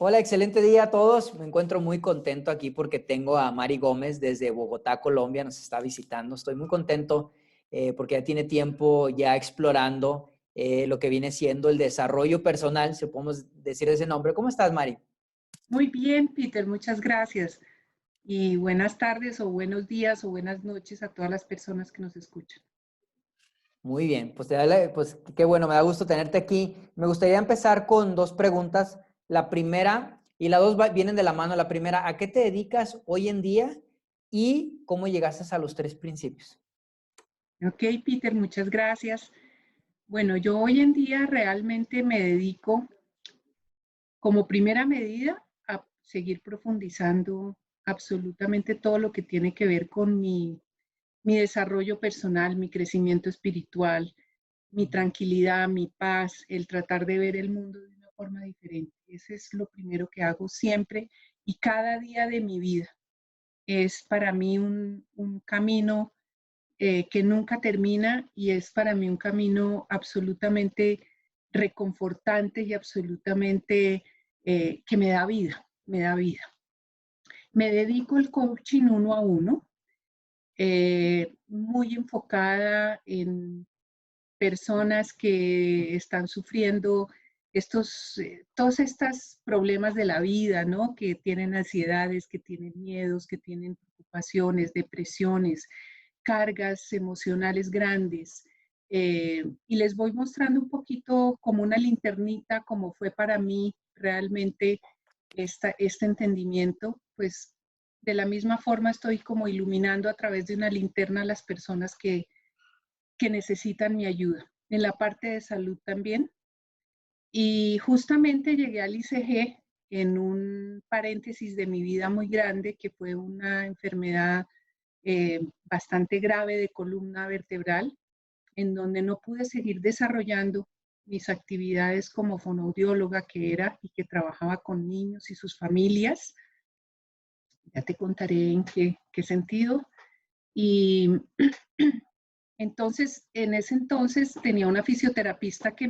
Hola, excelente día a todos. Me encuentro muy contento aquí porque tengo a Mari Gómez desde Bogotá, Colombia. Nos está visitando. Estoy muy contento porque ya tiene tiempo ya explorando lo que viene siendo el desarrollo personal, si podemos decir ese nombre. ¿Cómo estás, Mari? Muy bien, Peter, muchas gracias. Y buenas tardes o buenos días o buenas noches a todas las personas que nos escuchan. Muy bien, pues, pues qué bueno, me da gusto tenerte aquí. Me gustaría empezar con dos preguntas. La primera y la dos vienen de la mano. La primera, ¿a qué te dedicas hoy en día y cómo llegaste a los tres principios? Ok, Peter, muchas gracias. Bueno, yo hoy en día realmente me dedico como primera medida a seguir profundizando absolutamente todo lo que tiene que ver con mi desarrollo personal, mi crecimiento espiritual, mi tranquilidad, mi paz, el tratar de ver el mundo de una forma diferente. Ese es lo primero que hago siempre y cada día de mi vida. Es para mí un camino que nunca termina y es para mí un camino absolutamente reconfortante y absolutamente que me da vida, me da vida. Me dedico al coaching uno a uno, muy enfocada en personas que están sufriendo todos estos problemas de la vida, ¿no? Que tienen ansiedades, que tienen miedos, que tienen preocupaciones, depresiones, cargas emocionales grandes. Y les voy mostrando un poquito como una linternita, como fue para mí realmente este entendimiento, pues de la misma forma estoy como iluminando a través de una linterna a las personas que necesitan mi ayuda. En la parte de salud también. Y justamente llegué al ICG en un paréntesis de mi vida muy grande, que fue una enfermedad bastante grave de columna vertebral, en donde no pude seguir desarrollando mis actividades como fonoaudióloga que era y que trabajaba con niños y sus familias. Ya te contaré en qué sentido. Y entonces, en ese entonces tenía una fisioterapista que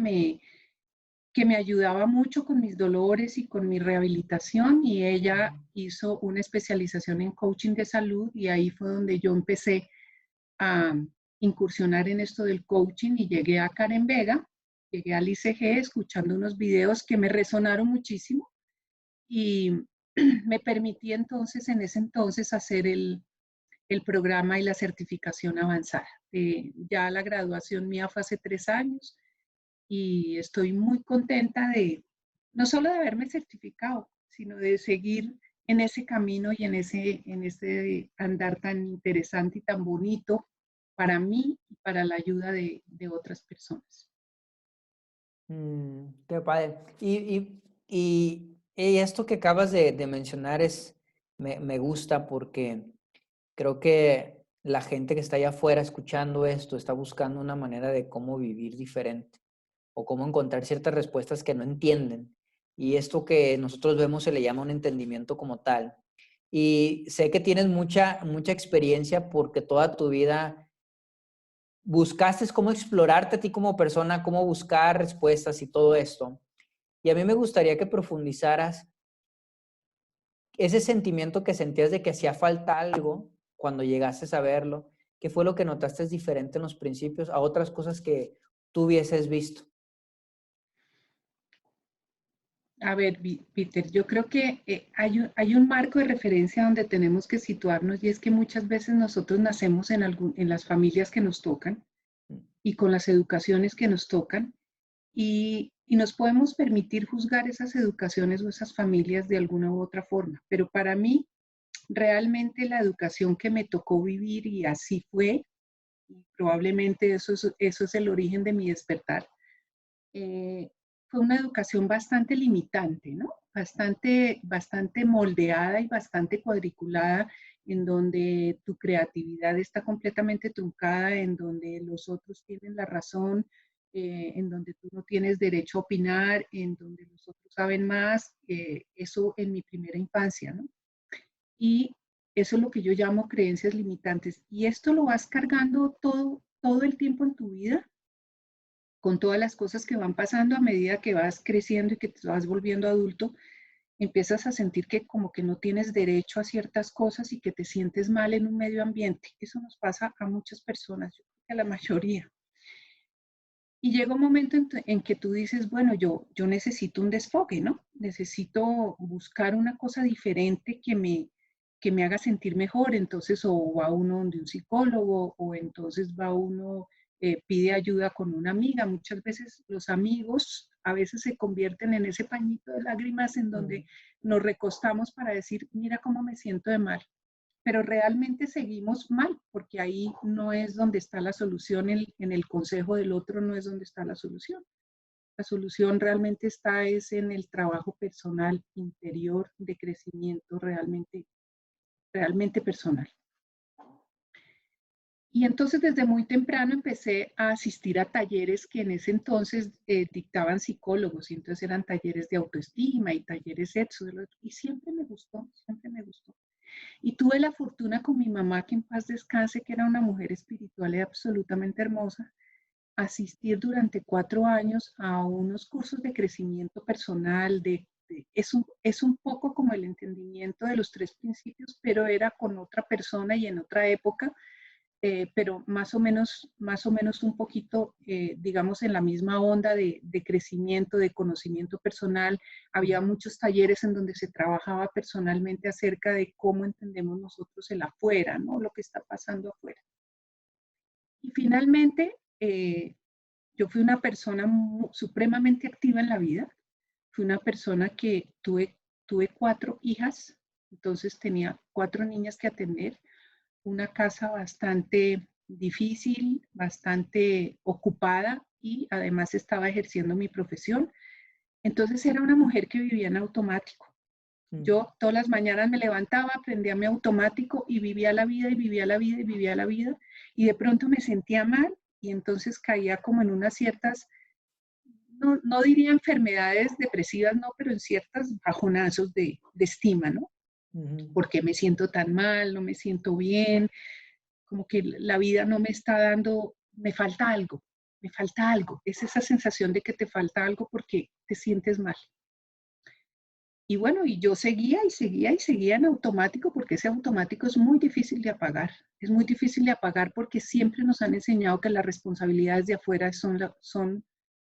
me ayudaba mucho con mis dolores y con mi rehabilitación y ella hizo una especialización en coaching de salud y ahí fue donde yo empecé a incursionar en esto del coaching y llegué a Karen Vega, llegué al ICG escuchando unos videos que me resonaron muchísimo y me permití entonces en ese entonces hacer el programa y la certificación avanzada. Ya la graduación mía fue hace 3 años y estoy muy contenta de no solo de haberme certificado, sino de seguir en ese camino y en ese andar tan interesante y tan bonito para mí y para la ayuda de otras personas. Qué padre. Y esto que acabas de mencionar me gusta porque creo que la gente que está allá afuera escuchando esto está buscando una manera de cómo vivir diferente o cómo encontrar ciertas respuestas que no entienden. Y esto que nosotros vemos se le llama un entendimiento como tal. Y sé que tienes mucha experiencia porque toda tu vida buscaste cómo explorarte a ti como persona, cómo buscar respuestas y todo esto. Y a mí me gustaría que profundizaras ese sentimiento que sentías de que hacía falta algo cuando llegaste a verlo. ¿Qué fue lo que notaste es diferente en los principios a otras cosas que tú hubieses visto? A ver, Peter, yo creo que hay un marco de referencia donde tenemos que situarnos y es que muchas veces nosotros nacemos en las familias que nos tocan y con las educaciones que nos tocan y nos podemos permitir juzgar esas educaciones o esas familias de alguna u otra forma. Pero para mí, realmente la educación que me tocó vivir y así fue, y probablemente eso es el origen de mi despertar, eh, fue una educación bastante limitante, ¿no? Bastante moldeada y bastante cuadriculada, en donde tu creatividad está completamente truncada, en donde los otros tienen la razón, en donde tú no tienes derecho a opinar, en donde los otros saben más, eso en mi primera infancia, ¿no? Y eso es lo que yo llamo creencias limitantes. Y esto lo vas cargando todo el tiempo en tu vida con todas las cosas que van pasando a medida que vas creciendo y que te vas volviendo adulto. empiezas a sentir que como que no tienes derecho a ciertas cosas y que te sientes mal en un medio ambiente. Eso nos pasa a muchas personas, yo creo que a la mayoría. Y llega un momento en que tú dices, bueno, yo necesito un desfogue, ¿no? Necesito buscar una cosa diferente que me haga sentir mejor. Entonces, o va uno donde un psicólogo, o entonces va uno, pide ayuda con una amiga. Muchas veces los amigos a veces se convierten en ese pañito de lágrimas en donde nos recostamos para decir, mira cómo me siento de mal, pero realmente seguimos mal, porque ahí no es donde está la solución, en el consejo del otro no es donde está la solución. La solución realmente está es en el trabajo personal interior de crecimiento realmente, realmente personal. Y entonces desde muy temprano empecé a asistir a talleres que en ese entonces dictaban psicólogos, y entonces eran talleres de autoestima y talleres sexo, y siempre me gustó, siempre me gustó. Y tuve la fortuna con mi mamá, que en paz descanse, que era una mujer espiritual y absolutamente hermosa, asistir durante 4 años a unos cursos de crecimiento personal, es un poco como el entendimiento de los 3 principios, pero era con otra persona y en otra época, pero más o menos un poquito, digamos, en la misma onda de crecimiento, de conocimiento personal. Había muchos talleres en donde se trabajaba personalmente acerca de cómo entendemos nosotros el afuera, ¿no? Lo que está pasando afuera. Y finalmente, yo fui una persona supremamente activa en la vida. Fui una persona que tuve 4 hijas, entonces tenía 4 niñas que atender, una casa bastante difícil, bastante ocupada y además estaba ejerciendo mi profesión. Entonces era una mujer que vivía en automático. Yo todas las mañanas me levantaba, prendía mi automático y vivía la vida y vivía la vida y vivía la vida. Y de pronto me sentía mal y entonces caía como en unas ciertas, no diría enfermedades depresivas, no, pero en ciertas bajonazos de estima, ¿no? ¿Por qué me siento tan mal? No me siento bien, como que la vida no me está dando, me falta algo, me falta algo. Es esa sensación de que te falta algo porque te sientes mal. Y bueno, y yo seguía y seguía y seguía en automático, porque ese automático es muy difícil de apagar. Es muy difícil de apagar porque siempre nos han enseñado que las responsabilidades de afuera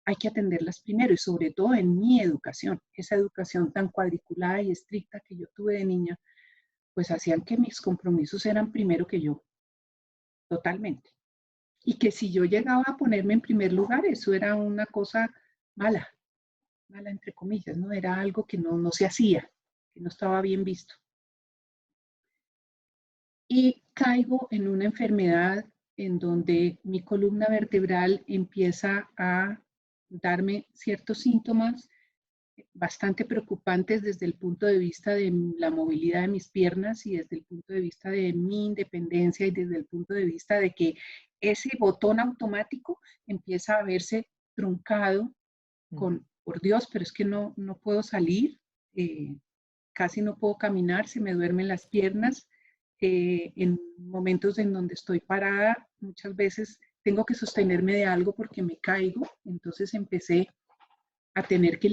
hay que atenderlas primero, y sobre todo en mi educación, esa educación tan cuadriculada y estricta que yo tuve de niña, pues hacían que mis compromisos eran primero que yo, totalmente. Y que si yo llegaba a ponerme en primer lugar, eso era una cosa mala, mala entre comillas, ¿no? Era algo que no se hacía, que no estaba bien visto. Y caigo en una enfermedad en donde mi columna vertebral empieza a darme ciertos síntomas bastante preocupantes desde el punto de vista de la movilidad de mis piernas y desde el punto de vista de mi independencia y desde el punto de vista de que ese botón automático empieza a verse truncado con, por Dios, pero es que no puedo salir, casi no puedo caminar, se me duermen las piernas. En momentos en donde estoy parada, muchas veces tengo que sostenerme de algo porque me caigo, entonces empecé a tener que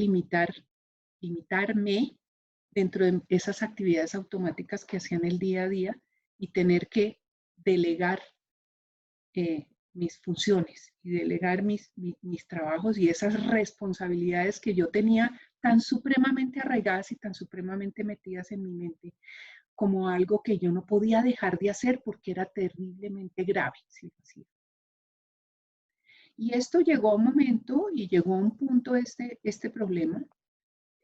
limitarme dentro de esas actividades automáticas que hacían el día a día y tener que delegar mis funciones y delegar mis trabajos y esas responsabilidades que yo tenía tan supremamente arraigadas y tan supremamente metidas en mi mente como algo que yo no podía dejar de hacer porque era terriblemente grave si lo hacía. Y esto llegó a un momento y llegó a un punto este problema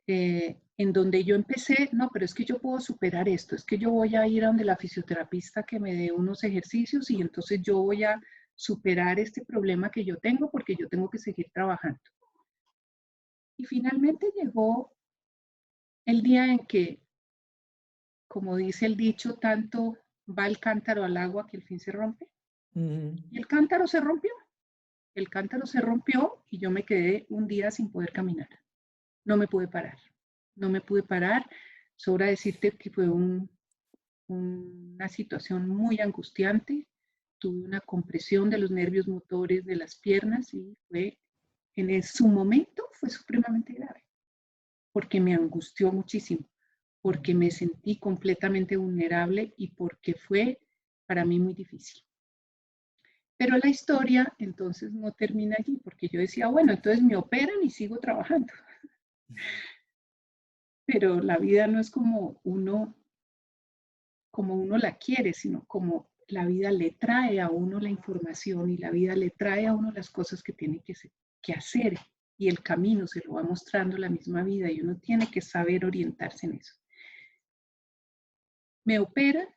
en donde yo empecé, no, pero es que yo puedo superar esto, es que yo voy a ir a donde la fisioterapista que me dé unos ejercicios y entonces yo voy a superar este problema que yo tengo porque yo tengo que seguir trabajando. Y finalmente llegó el día en que, como dice el dicho, tanto va el cántaro al agua que el fin se rompe. Y el cántaro se rompió. El cántaro se rompió y yo me quedé un día sin poder caminar. No me pude parar. No me pude parar. Sobra decirte que fue una situación muy angustiante. Tuve una compresión de los nervios motores de las piernas y fue, su momento fue supremamente grave. porque me angustió muchísimo, porque me sentí completamente vulnerable y porque fue para mí muy difícil. Pero la historia entonces no termina allí, porque yo decía, bueno, entonces me operan y sigo trabajando. Pero la vida no es como uno la quiere, sino como la vida le trae a uno la información y la vida le trae a uno las cosas que tiene que hacer y el camino se lo va mostrando la misma vida y uno tiene que saber orientarse en eso. Me operan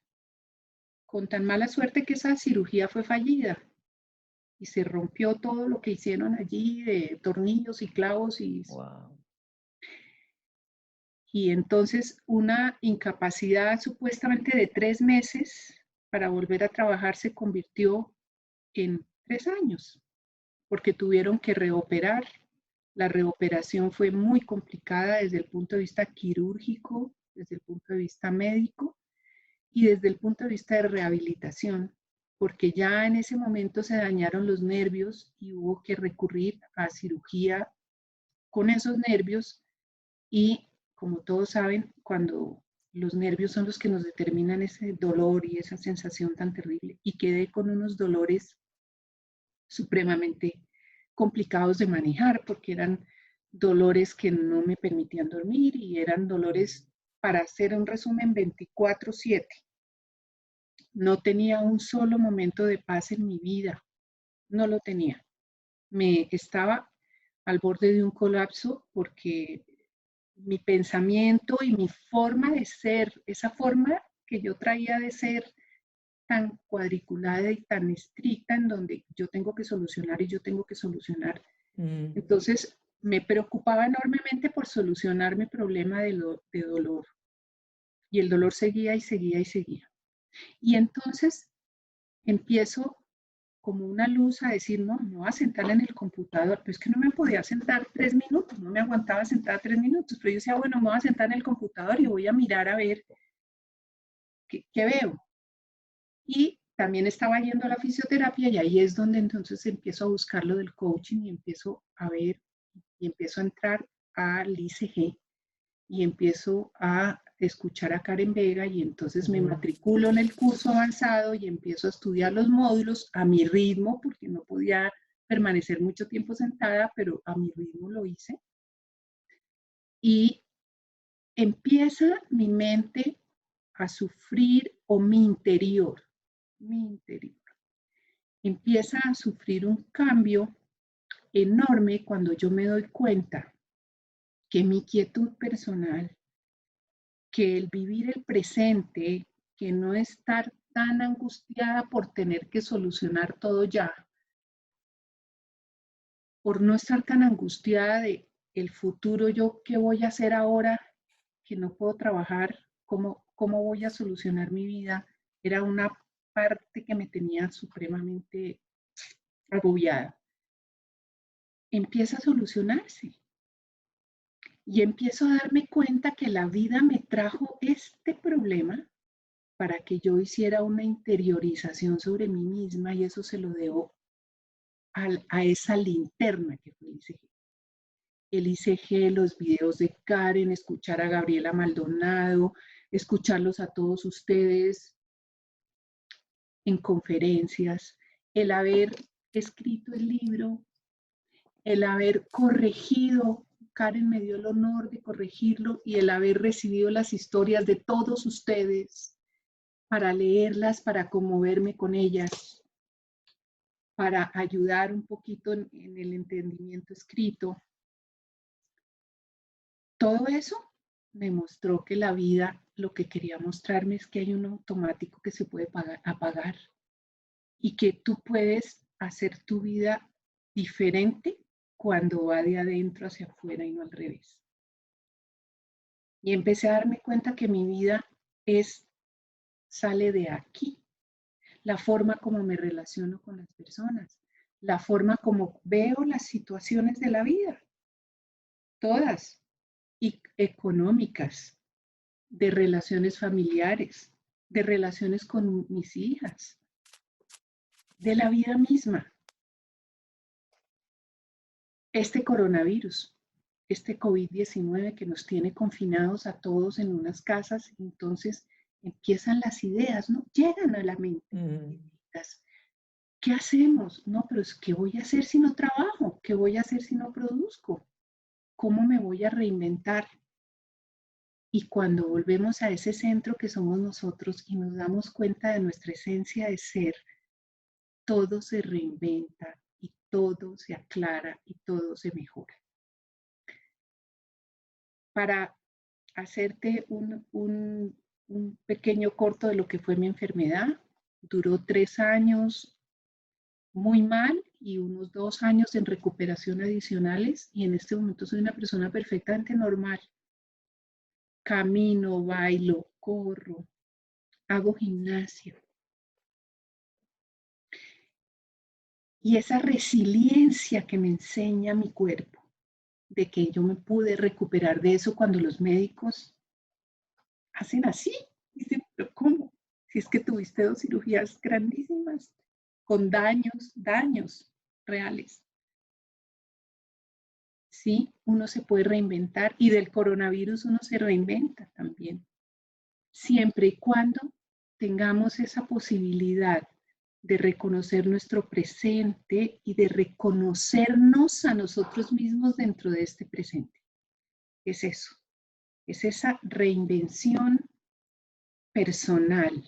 con tan mala suerte que esa cirugía fue fallida y se rompió todo lo que hicieron allí de tornillos y clavos Wow. y entonces una incapacidad supuestamente de 3 meses para volver a trabajar se convirtió en 3 años, porque tuvieron que reoperar. La reoperación fue muy complicada desde el punto de vista quirúrgico, desde el punto de vista médico y desde el punto de vista de rehabilitación, porque ya en ese momento se dañaron los nervios y hubo que recurrir a cirugía con esos nervios y como todos saben, cuando los nervios son los que nos determinan ese dolor y esa sensación tan terrible y quedé con unos dolores supremamente complicados de manejar porque eran dolores que no me permitían dormir y eran dolores, para hacer un resumen, 24/7. No tenía un solo momento de paz en mi vida, no lo tenía. Me estaba al borde de un colapso porque mi pensamiento y mi forma de ser, esa forma que yo traía de ser tan cuadriculada y tan estricta en donde yo tengo que solucionar y yo tengo que solucionar. Entonces me preocupaba enormemente por solucionar mi problema de dolor y el dolor seguía y seguía y seguía. Y entonces empiezo como una luz a decir, no, me voy a sentar en el computador, pero es que no me podía sentar 3 minutos, no me aguantaba sentada 3 minutos, pero yo decía, bueno, me voy a sentar en el computador y voy a mirar a ver qué veo. Y también estaba yendo a la fisioterapia y ahí es donde entonces empiezo a buscar lo del coaching y empiezo a ver y empiezo a entrar al ICG y empiezo a escuchar a Karen Vega y entonces me matriculo en el curso avanzado y empiezo a estudiar los módulos a mi ritmo porque no podía permanecer mucho tiempo sentada, pero a mi ritmo lo hice. Y empieza mi mente a sufrir, o mi interior, empieza a sufrir un cambio enorme cuando yo me doy cuenta que mi quietud personal, que el vivir el presente, que no estar tan angustiada por tener que solucionar todo ya, por no estar tan angustiada de el futuro, yo qué voy a hacer ahora que no puedo trabajar, cómo voy a solucionar mi vida, era una parte que me tenía supremamente agobiada. Empieza a solucionarse. Y empiezo a darme cuenta que la vida me trajo este problema para que yo hiciera una interiorización sobre mí misma y eso se lo debo a esa linterna que fue el ICG. El ICG, los videos de Karen, escuchar a Gabriela Maldonado, escucharlos a todos ustedes en conferencias, el haber escrito el libro, el haber corregido, Karen me dio el honor de corregirlo y el haber recibido las historias de todos ustedes para leerlas, para conmoverme con ellas, para ayudar un poquito en el entendimiento escrito. Todo eso me mostró que la vida lo que quería mostrarme es que hay un automático que se puede apagar y que tú puedes hacer tu vida diferente cuando va de adentro hacia afuera y no al revés. Y empecé a darme cuenta que mi vida sale de aquí. La forma como me relaciono con las personas, la forma como veo las situaciones de la vida, todas, y económicas, de relaciones familiares, de relaciones con mis hijas, de la vida misma. Este coronavirus este COVID-19 que nos tiene confinados a todos en unas casas, entonces empiezan las ideas, ¿no? Llegan a la mente. ¿Qué hacemos? No, pero ¿qué voy a hacer si no trabajo? ¿Qué voy a hacer si no produzco? ¿Cómo me voy a reinventar? Y cuando volvemos a ese centro que somos nosotros y nos damos cuenta de nuestra esencia de ser, todo se reinventa y todo se aclara y todo se mejora. Para hacerte un pequeño corto de lo que fue mi enfermedad, duró 3 años muy mal y unos 2 años en recuperación adicionales, y en este momento soy una persona perfectamente normal. Camino, bailo, corro, hago gimnasia. Y esa resiliencia que me enseña mi cuerpo, de que yo me pude recuperar de eso cuando los médicos hacen así. Dicen, pero ¿cómo? Si es que tuviste 2 cirugías grandísimas, con daños reales. Sí, uno se puede reinventar y del coronavirus uno se reinventa también. Siempre y cuando tengamos esa posibilidad de reconocer nuestro presente y de reconocernos a nosotros mismos dentro de este presente. Es eso, es esa reinvención personal.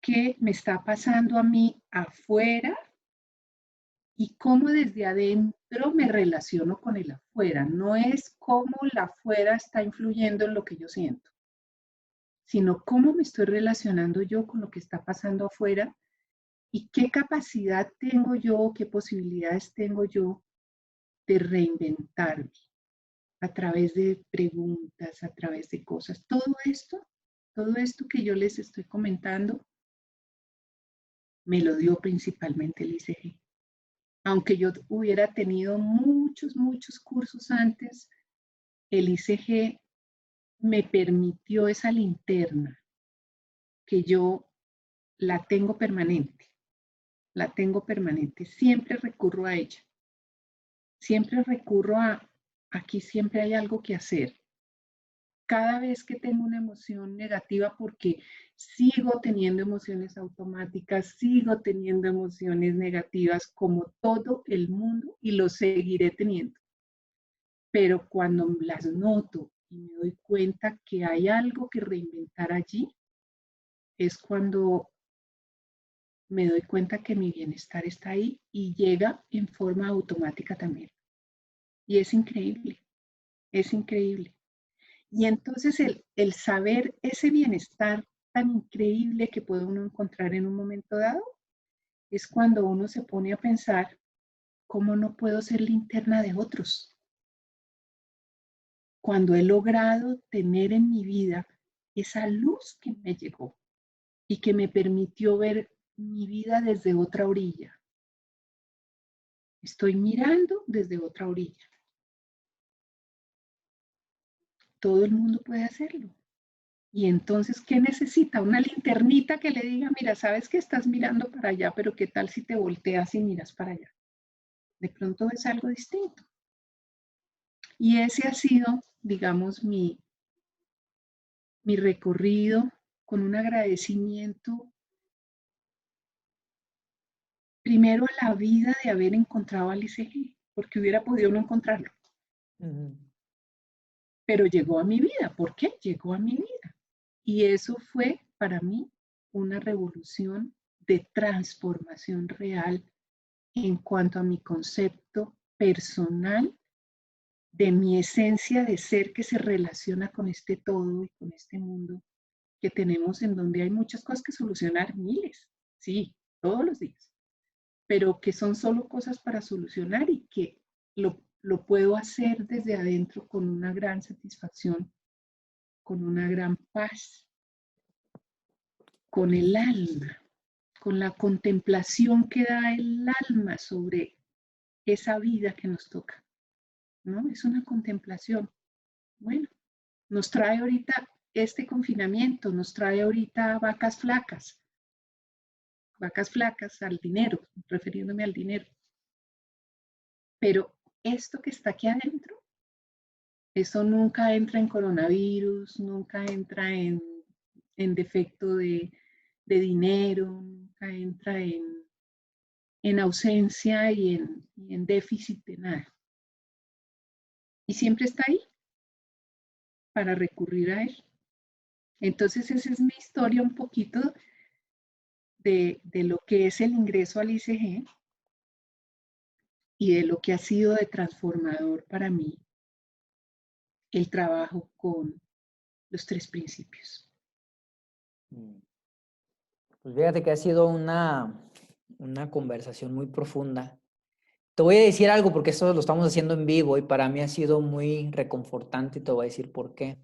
¿Qué me está pasando a mí afuera? Y cómo desde adentro me relaciono con el afuera. No es cómo el afuera está influyendo en lo que yo siento, sino cómo me estoy relacionando yo con lo que está pasando afuera y qué capacidad tengo yo, qué posibilidades tengo yo de reinventarme a través de preguntas, a través de cosas. Todo esto que yo les estoy comentando, me lo dio principalmente el ICG. Aunque yo hubiera tenido muchos cursos antes, el ICG me permitió esa linterna que yo la tengo permanente, siempre recurro a ella, siempre recurro a, aquí siempre hay algo que hacer. Cada vez que tengo una emoción negativa, porque sigo teniendo emociones automáticas, sigo teniendo emociones negativas como todo el mundo y lo seguiré teniendo. Pero cuando las noto y me doy cuenta que hay algo que reinventar allí, es cuando me doy cuenta que mi bienestar está ahí y llega en forma automática también. Y es increíble, es increíble. Y entonces el saber ese bienestar tan increíble que puede uno encontrar en un momento dado, es cuando uno se pone a pensar, ¿cómo no puedo ser linterna de otros? Cuando he logrado tener en mi vida esa luz que me llegó y que me permitió ver mi vida desde otra orilla. Estoy mirando desde otra orilla. Todo el mundo puede hacerlo. Y entonces, ¿qué necesita? Una linternita que le diga, mira, sabes que estás mirando para allá, pero ¿qué tal si te volteas y miras para allá? De pronto es algo distinto. Y ese ha sido, digamos, mi recorrido con un agradecimiento primero a la vida de haber encontrado al ICG, porque hubiera podido no encontrarlo. Pero llegó a mi vida. ¿Por qué? Llegó a mi vida. Y eso fue para mí una revolución de transformación real en cuanto a mi concepto personal de mi esencia de ser que se relaciona con este todo y con este mundo que tenemos, en donde hay muchas cosas que solucionar, miles, sí, todos los días, pero que son solo cosas para solucionar y que lo puedo hacer desde adentro con una gran satisfacción, con una gran paz, con el alma, con la contemplación que da el alma sobre esa vida que nos toca, ¿no? Es una contemplación. Bueno, nos trae ahorita este confinamiento, nos trae ahorita vacas flacas al dinero, refiriéndome al dinero. Pero esto que está aquí adentro, eso nunca entra en coronavirus, nunca entra en defecto de dinero, nunca entra en ausencia y en déficit de nada. Y siempre está ahí para recurrir a él. Entonces esa es mi historia un poquito de lo que es el ingreso al ICG y de lo que ha sido de transformador para mí el trabajo con los tres principios. Mm. Pues fíjate que ha sido una conversación muy profunda. Te voy a decir algo porque esto lo estamos haciendo en vivo y para mí ha sido muy reconfortante y te voy a decir por qué.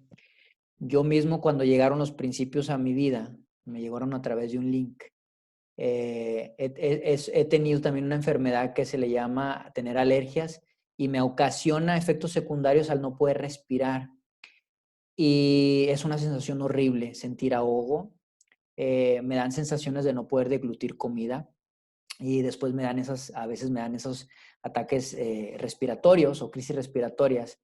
Yo mismo cuando llegaron los principios a mi vida, me llegaron a través de un link. He tenido también una enfermedad que se le llama tener alergias y me ocasiona efectos secundarios al no poder respirar. Y es una sensación horrible, sentir ahogo. Me dan sensaciones de no poder deglutir comida y después a veces me dan esos ataques respiratorios o crisis respiratorias.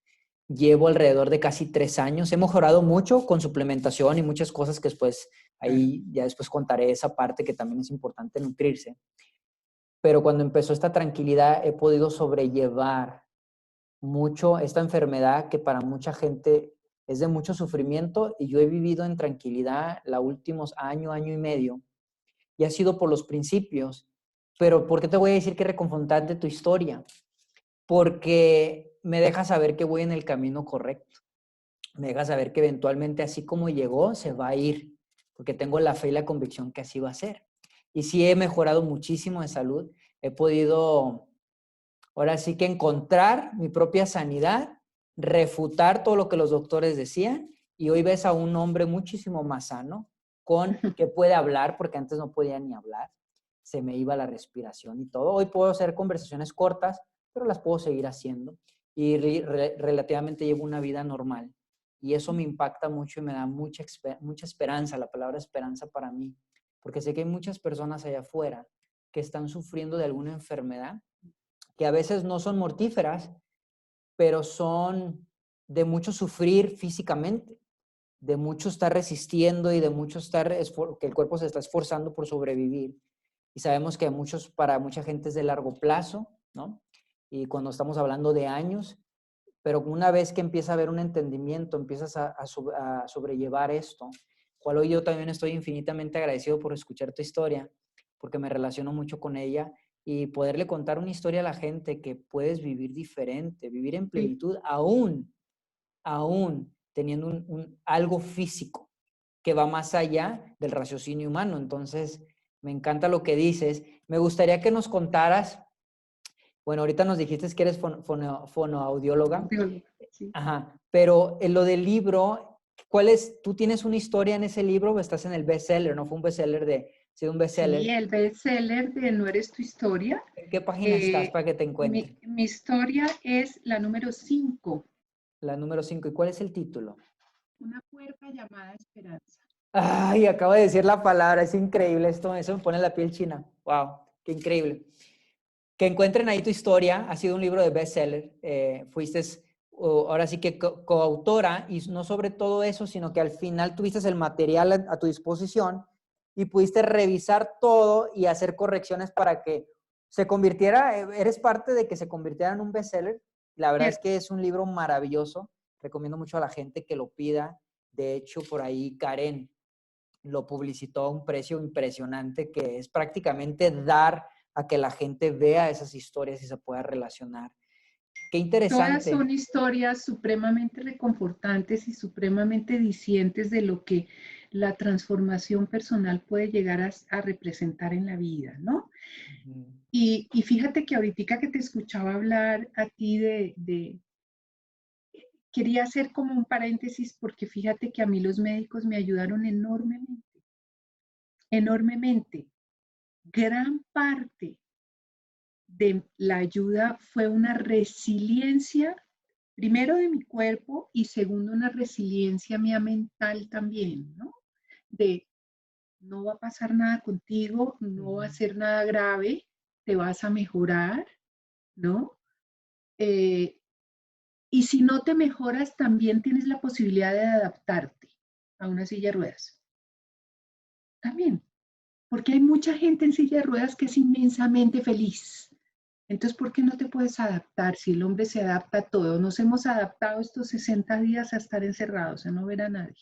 Llevo alrededor de casi 3 años. He mejorado mucho con suplementación y muchas cosas que después, ahí ya después contaré esa parte que también es importante nutrirse. Pero cuando empezó esta tranquilidad he podido sobrellevar mucho esta enfermedad que para mucha gente es de mucho sufrimiento y yo he vivido en tranquilidad los últimos año y medio y ha sido por los principios. Pero ¿por qué te voy a decir que es reconfortante tu historia? Porque me deja saber que voy en el camino correcto. Me deja saber que eventualmente así como llegó, se va a ir, porque tengo la fe y la convicción que así va a ser. Y sí he mejorado muchísimo de salud. He podido, ahora sí que encontrar mi propia sanidad, refutar todo lo que los doctores decían y hoy ves a un hombre muchísimo más sano, que puede hablar, porque antes no podía ni hablar, se me iba la respiración y todo. Hoy puedo hacer conversaciones cortas, pero las puedo seguir haciendo y relativamente llevo una vida normal. Y eso me impacta mucho y me da mucha esperanza, la palabra esperanza para mí, porque sé que hay muchas personas allá afuera que están sufriendo de alguna enfermedad que a veces no son mortíferas, pero son de mucho sufrir físicamente, de mucho estar resistiendo y de mucho estar, que el cuerpo se está esforzando por sobrevivir. Y sabemos que para mucha gente es de largo plazo, ¿no? Y cuando estamos hablando de años, pero una vez que empieza a haber un entendimiento, empiezas a sobrellevar esto, cual hoy yo también estoy infinitamente agradecido por escuchar tu historia, porque me relaciono mucho con ella y poderle contar una historia a la gente que puedes vivir diferente, vivir en Sí. plenitud, aún teniendo algo físico que va más allá del raciocinio humano. Entonces, me encanta lo que dices. Me gustaría que nos contaras, bueno, ahorita nos dijiste que eres fonoaudióloga. Sí. Ajá, pero en lo del libro, ¿cuál es? ¿Tú tienes una historia en ese libro o estás en el bestseller? ¿No fue un bestseller sido un Sí, bestseller? el bestseller de No eres tu historia. ¿En qué página estás para que te Mi, encuentre? mi historia es la número 5, La número 5. ¿Y cuál es el título? una puerta llamada esperanza. Ay, acabo de decir la palabra, es increíble esto, eso me pone la piel china. Wow, qué increíble. Que encuentren ahí tu historia, ha sido un libro de bestseller, fuiste ahora sí que coautora y no sobre todo eso, sino que al final tuviste el material a tu disposición y pudiste revisar todo y hacer correcciones para que se convirtiera, eres parte de que se convirtiera en un bestseller. La verdad es Cierto. que es un libro maravilloso, recomiendo mucho a la gente que lo pida. De hecho, por ahí Karen lo publicitó a un precio impresionante, que es prácticamente dar a que la gente vea esas historias y se pueda relacionar. Qué Todas interesante. son historias supremamente reconfortantes y supremamente dicientes de lo que la transformación personal puede llegar a representar en la vida, ¿no? Ujú. Y fíjate que ahorita que te escuchaba hablar a ti quería hacer como un paréntesis porque fíjate que a mí los médicos me ayudaron enormemente, enormemente. Gran parte de la ayuda fue una resiliencia, primero de mi cuerpo y segundo una resiliencia mía mental también, ¿no? De no va a pasar nada contigo, no va a ser nada grave, te vas a mejorar, ¿no? Y si no te mejoras, también tienes la posibilidad de adaptarte a una silla de ruedas. También. Porque hay mucha gente en silla de ruedas que es inmensamente feliz. Entonces, ¿por qué no te puedes adaptar? Si el hombre se adapta a todo. Nos hemos adaptado estos 60 días a estar encerrados, a no ver a nadie,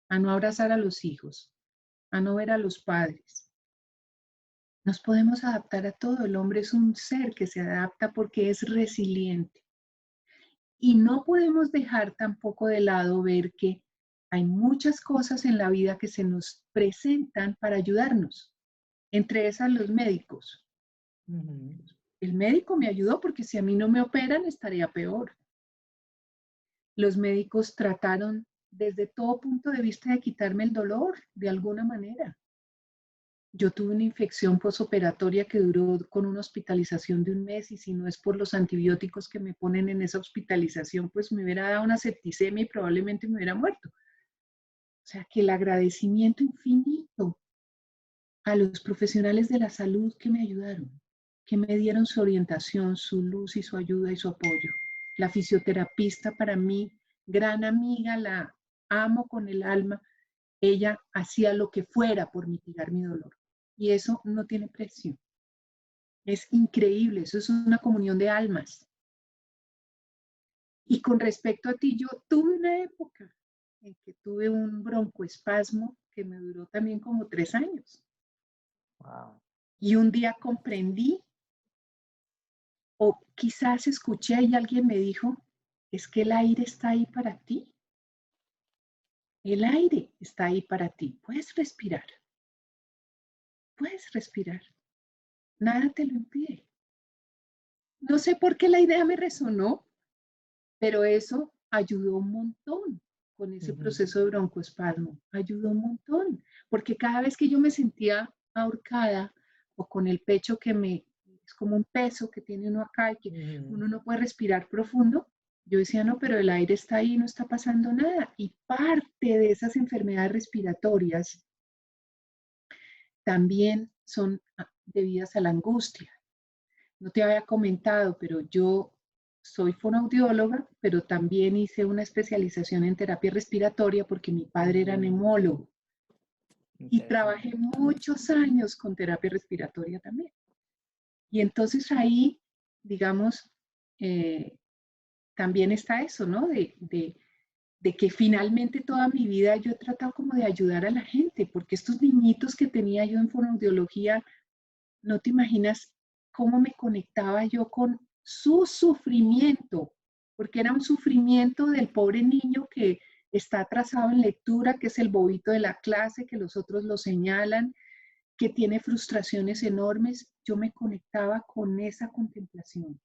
a no abrazar a los hijos, a no ver a los padres. Nos podemos adaptar a todo. El hombre es un ser que se adapta porque es resiliente. Y no podemos dejar tampoco de lado ver que hay muchas cosas en la vida que se nos presentan para ayudarnos, entre esas los médicos. El médico me ayudó porque si a mí no me operan estaría peor. Los médicos trataron desde todo punto de vista de quitarme el dolor de alguna manera. Yo tuve una infección posoperatoria que duró con una hospitalización de 1 mes y si no es por los antibióticos que me ponen en esa hospitalización, pues me hubiera dado una septicemia y probablemente me hubiera muerto. O sea, que el agradecimiento infinito a los profesionales de la salud que me ayudaron, que me dieron su orientación, su luz y su ayuda y su apoyo. La fisioterapista para mí, gran amiga, la amo con el alma. Ella hacía lo que fuera por mitigar mi dolor. Y eso no tiene precio. Es increíble, eso es una comunión de almas. Y con respecto a ti, yo tuve una época en que tuve un broncoespasmo que me duró también como 3 años. Wow. Y un día comprendí, o quizás escuché y alguien me dijo, es que el aire está ahí para ti. El aire está ahí para ti. Puedes respirar. Puedes respirar. Nada te lo impide. No sé por qué la idea me resonó, pero eso ayudó un montón con ese proceso de broncoespasmo. Ayudó un montón, porque cada vez que yo me sentía ahorcada o con el pecho es como un peso que tiene uno acá y que uno no puede respirar profundo, yo decía, no, pero el aire está ahí, no está pasando nada. Y parte de esas enfermedades respiratorias también son debidas a la angustia. No te había comentado, pero yo soy fonoaudióloga, pero también hice una especialización en terapia respiratoria porque mi padre era neumólogo. Y trabajé muchos años con terapia respiratoria también. Y entonces ahí, digamos, también está eso, ¿no? De que finalmente toda mi vida yo he tratado como de ayudar a la gente, porque estos niñitos que tenía yo en fonoaudiología, no te imaginas cómo me conectaba yo con su sufrimiento, porque era un sufrimiento del pobre niño que está atrasado en lectura, que es el bobito de la clase, que los otros lo señalan, que tiene frustraciones enormes. Yo me conectaba con esa contemplación.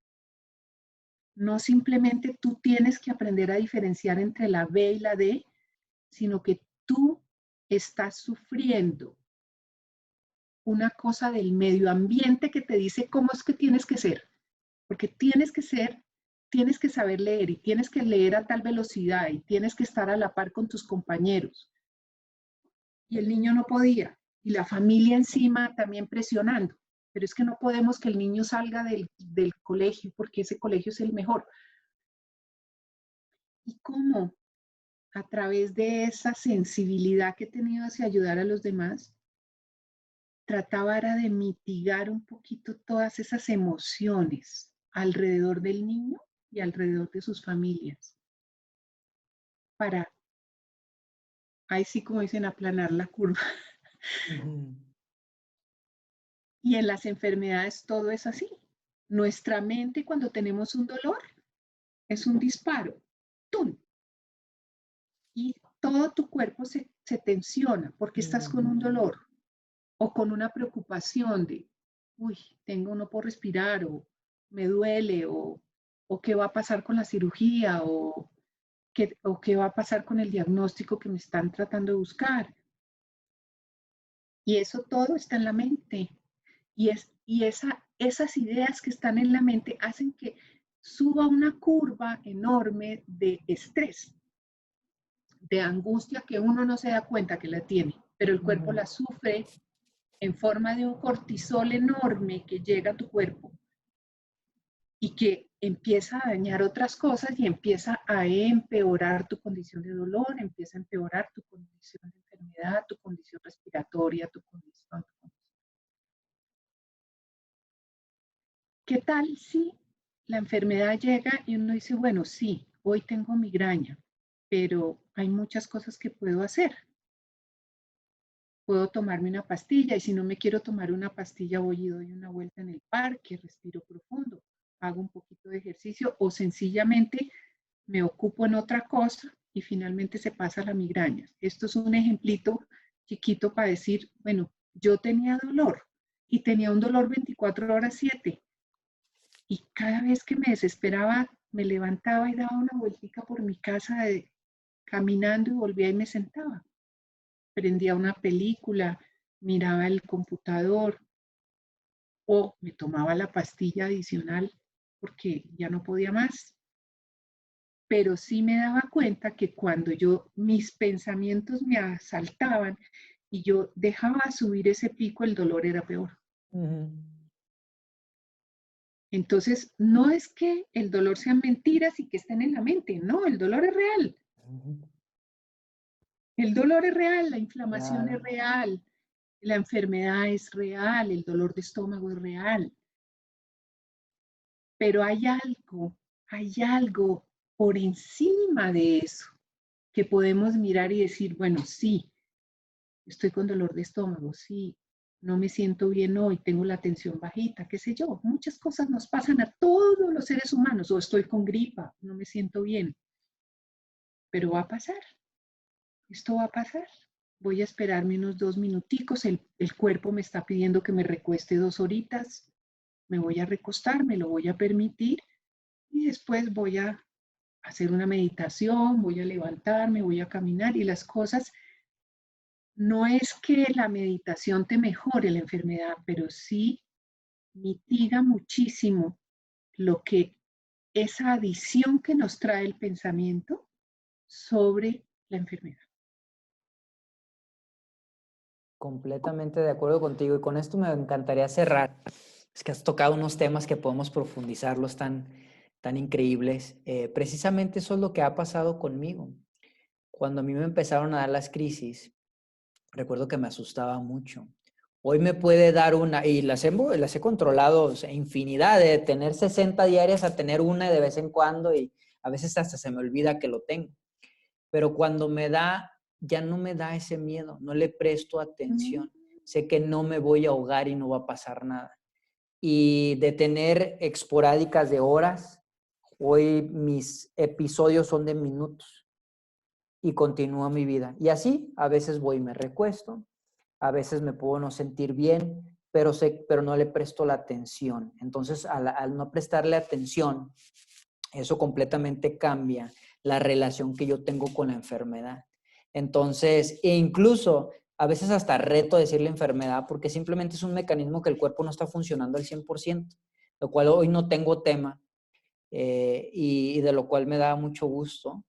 No simplemente tú tienes que aprender a diferenciar entre la B y la D, sino que tú estás sufriendo una cosa del medio ambiente que te dice cómo es que tienes que ser. Porque tienes que saber leer y tienes que leer a tal velocidad y tienes que estar a la par con tus compañeros. Y el niño no podía. Y la familia encima también presionando. Pero es que no podemos que el niño salga del colegio porque ese colegio es el mejor. ¿Y cómo? A través de esa sensibilidad que he tenido hacia ayudar a los demás, trataba era de mitigar un poquito todas esas emociones alrededor del niño y alrededor de sus familias. Para, ahí sí como dicen, aplanar la curva. Y en las enfermedades todo es así. Nuestra mente cuando tenemos un dolor es un disparo. ¡Tum! Y todo tu cuerpo se tensiona porque estás con un dolor o con una preocupación de, uy, no puedo respirar o me duele o qué va a pasar con la cirugía o qué va a pasar con el diagnóstico que me están tratando de buscar. Y eso todo está en la mente. Y esas ideas que están en la mente hacen que suba una curva enorme de estrés, de angustia que uno no se da cuenta que la tiene, pero el cuerpo la sufre en forma de un cortisol enorme que llega a tu cuerpo y que empieza a dañar otras cosas y empieza a empeorar tu condición de dolor, empieza a empeorar tu condición de enfermedad, tu condición respiratoria, tu condición. ¿Qué tal si la enfermedad llega y uno dice, bueno, sí, hoy tengo migraña, pero hay muchas cosas que puedo hacer? Puedo tomarme una pastilla y si no me quiero tomar una pastilla voy y doy una vuelta en el parque, respiro profundo, hago un poquito de ejercicio o sencillamente me ocupo en otra cosa y finalmente se pasa la migraña. Esto es un ejemplito chiquito para decir, bueno, yo tenía dolor y tenía un dolor 24/7 y cada vez que me desesperaba me levantaba y daba una vueltica por mi casa caminando y volvía y me sentaba. Prendía una película, miraba el computador o me tomaba la pastilla adicional porque ya no podía más. Pero sí me daba cuenta que cuando mis pensamientos me asaltaban y yo dejaba subir ese pico, el dolor era peor. Ujú. Entonces, no es que el dolor sean mentiras y que estén en la mente, no, el dolor es real. Ujú. El dolor es real, la inflamación es Claro. real, la enfermedad es real, el dolor de estómago es real. Pero hay algo por encima de eso que podemos mirar y decir, bueno, sí, estoy con dolor de estómago, sí, no me siento bien hoy, tengo la tensión bajita, qué sé yo. Muchas cosas nos pasan a todos los seres humanos, o estoy con gripa, no me siento bien, pero va a pasar, esto va a pasar. Voy a esperarme unos 2 minuticos, el cuerpo me está pidiendo que me recueste 2 horitas, me voy a recostar, me lo voy a permitir y después voy a hacer una meditación, voy a levantarme, voy a caminar y las cosas, no es que la meditación te mejore la enfermedad, pero sí mitiga muchísimo lo que esa adición que nos trae el pensamiento sobre la enfermedad. Completamente de acuerdo contigo y con esto me encantaría cerrar. Es que has tocado unos temas que podemos profundizarlos tan increíbles. Precisamente eso es lo que ha pasado conmigo. Cuando a mí me empezaron a dar las crisis, recuerdo que me asustaba mucho. Hoy me puede dar una, y las he controlado, o sea, infinidad, de tener 60 diarias a tener una de vez en cuando y a veces hasta se me olvida que lo tengo. Pero cuando me da, ya no me da ese miedo, no le presto Mm. atención. Sé que no me voy a ahogar y no va a pasar nada. Y de tener esporádicas de horas, hoy mis episodios son de minutos y continúo mi vida. Y así, a veces voy y me recuesto, a veces me puedo no sentir bien, pero no le presto la atención. Entonces, al no prestarle atención, eso completamente cambia la relación que yo tengo con la enfermedad. Entonces, e incluso a veces hasta reto decirle enfermedad porque simplemente es un mecanismo que el cuerpo no está funcionando al 100%, lo cual hoy no tengo tema y de lo cual me da mucho gusto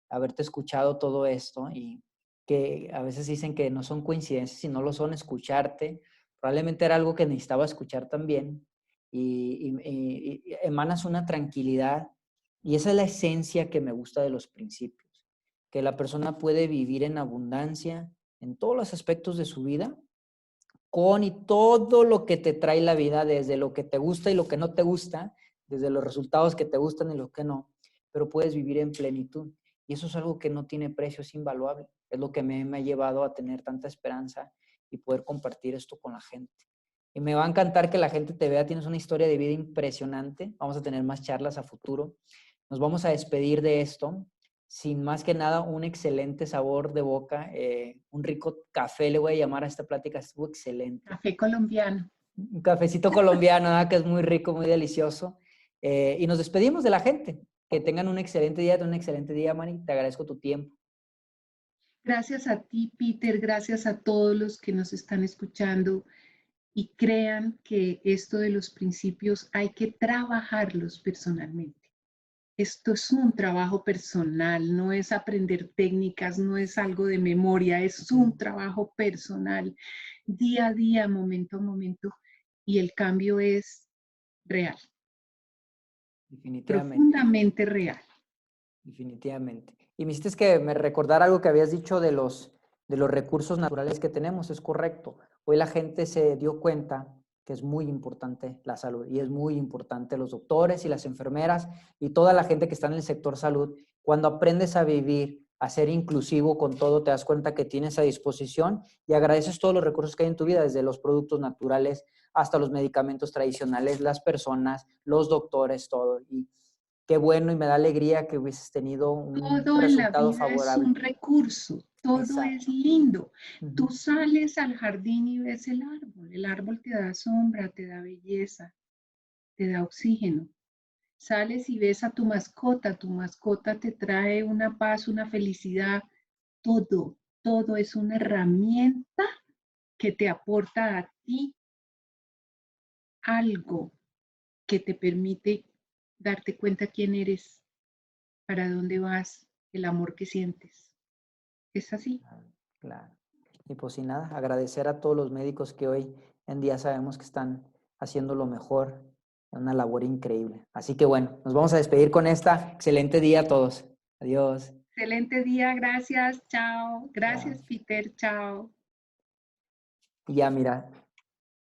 haberte escuchado todo esto y que a veces dicen que no son coincidencias y no lo son, escucharte. Probablemente era algo que necesitaba escuchar también y emanas una tranquilidad y esa es la esencia que me gusta de los principios, que la persona puede vivir en abundancia en todos los aspectos de su vida con y todo lo que te trae la vida, desde lo que te gusta y lo que no te gusta, desde los resultados que te gustan y los que no, pero puedes vivir en plenitud. Y eso es algo que no tiene precio, es invaluable. Es lo que me ha llevado a tener tanta esperanza y poder compartir esto con la gente. Y me va a encantar que la gente te vea, tienes una historia de vida impresionante. Vamos a tener más charlas a futuro. Nos vamos a despedir de esto. Sin más que nada, un excelente sabor de boca, un rico café, le voy a llamar a esta plática, estuvo excelente. Café colombiano. Un cafecito colombiano, ¿verdad? Que es muy rico, muy delicioso. Y nos despedimos de la gente. Que tengan un excelente día, Mari. Te agradezco tu tiempo. Gracias a ti, Peter, gracias a todos los que nos están escuchando y crean que esto de los principios hay que trabajarlos personalmente. Esto es un trabajo personal, no es aprender técnicas, no es algo de memoria, es un trabajo personal, día a día, momento a momento, y el cambio es real. definitivamente. profundamente real. Definitivamente. Y me hiciste que me recordara algo que habías dicho de los recursos naturales que tenemos, es correcto. Hoy la gente se dio cuenta que es muy importante la salud y es muy importante los doctores y las enfermeras y toda la gente que está en el sector salud. Cuando aprendes a vivir, a ser inclusivo con todo, te das cuenta que tienes a disposición y agradeces todos los recursos que hay en tu vida, desde los productos naturales hasta los medicamentos tradicionales, las personas, los doctores, todo. Y qué bueno y me da alegría que hubieses tenido un Todo en la resultado vida es un favorable. recurso, todo es Exacto. lindo. Tú Ujú. sales al jardín y ves el árbol te da sombra, te da belleza, te da oxígeno. Sales y ves a tu mascota te trae una paz, una felicidad, todo, todo es una herramienta que te aporta a ti algo que te permite darte cuenta quién eres, para dónde vas, el amor que sientes. Es así. Claro, claro. Y pues sin nada, agradecer a todos los médicos que hoy en día sabemos que están haciendo lo mejor, una labor increíble. Así que bueno, nos vamos a despedir con esta. Excelente día a todos. Adiós. Excelente día, gracias, chao. Chao. Gracias, Peter, chao. Y ya mira,